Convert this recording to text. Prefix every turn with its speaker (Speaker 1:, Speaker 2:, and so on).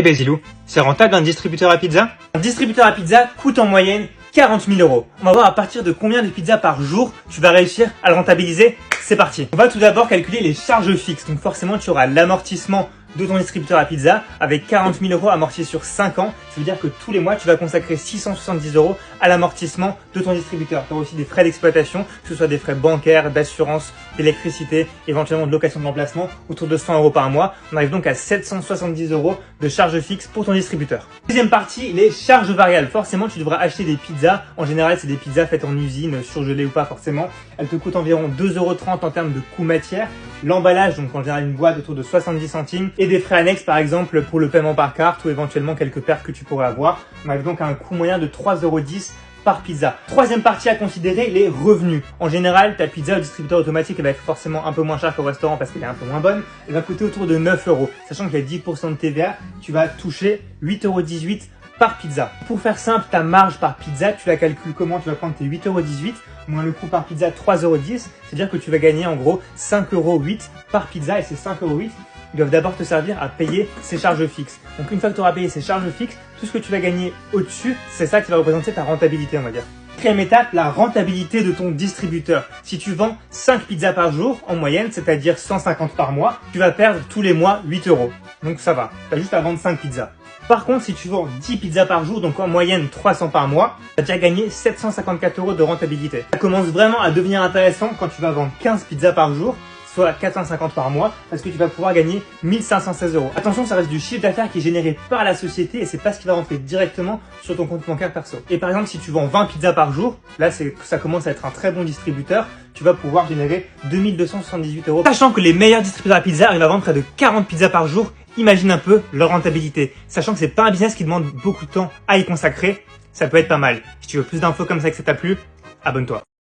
Speaker 1: Eh ben Zilou, c'est rentable un distributeur à pizza?
Speaker 2: Un distributeur à pizza coûte en moyenne 40 000 euros. On va voir à partir de combien de pizzas par jour tu vas réussir à le rentabiliser. C'est parti. On va tout d'abord calculer les charges fixes. Donc forcément, tu auras l'amortissement de ton distributeur à pizza avec 40 000 euros amortis sur 5 ans. Ça veut dire que tous les mois, tu vas consacrer 670 euros à l'amortissement de ton distributeur. Tu auras aussi des frais d'exploitation, que ce soit des frais bancaires, d'assurance, d'électricité, éventuellement de location de remplacement, autour de 100 euros par mois. On arrive donc à 770 euros de charges fixes pour ton distributeur. Deuxième partie, les charges variables. Forcément, tu devras acheter des pizzas. En général, c'est des pizzas faites en usine, surgelées ou pas forcément. Elles te coûtent environ 2,30 euros en termes de coût matière. L'emballage, donc en général une boîte autour de 70 centimes. Et des frais annexes, par exemple, pour le paiement par carte ou éventuellement quelques pertes que tu pourrais avoir. On arrive donc à un coût moyen de 3,10 euros par pizza. Troisième partie à considérer, les revenus. En général, ta pizza au distributeur automatique elle va être forcément un peu moins chère qu'au restaurant parce qu'elle est un peu moins bonne. Elle va coûter autour de 9 euros. Sachant qu'il y a 10% de TVA, tu vas toucher 8,18 euros par pizza. Pour faire simple, ta marge par pizza, tu la calcules comment? Tu vas prendre tes 8,18 euros moins le coût par pizza 3,10 euros. C'est-à-dire que tu vas gagner en gros 5,08 euros par pizza et ces 5,08 euros ils doivent d'abord te servir à payer ces charges fixes. Donc une fois que tu auras payé ces charges fixes, tout ce que tu vas gagner au-dessus, c'est ça qui va représenter ta rentabilité, on va dire. Quatrième étape, la rentabilité de ton distributeur. Si tu vends 5 pizzas par jour en moyenne, c'est-à-dire 150 par mois, tu vas perdre tous les mois 8 euros. Donc ça va, tu as juste à vendre 5 pizzas. Par contre, si tu vends 10 pizzas par jour, donc en moyenne 300 par mois, tu as déjà gagné 754 euros de rentabilité. Ça commence vraiment à devenir intéressant quand tu vas vendre 15 pizzas par jour, soit 450 par mois, parce que tu vas pouvoir gagner 1516 euros. Attention, ça reste du chiffre d'affaires qui est généré par la société et c'est pas ce qui va rentrer directement sur ton compte bancaire perso. Et par exemple, si tu vends 20 pizzas par jour, là ça commence à être un très bon distributeur, tu vas pouvoir générer 2278 euros. Sachant que les meilleurs distributeurs à pizza arrivent à vendre près de 40 pizzas par jour, imagine un peu leur rentabilité. Sachant que c'est pas un business qui demande beaucoup de temps à y consacrer, ça peut être pas mal. Si tu veux plus d'infos comme ça et que ça t'a plu, abonne-toi.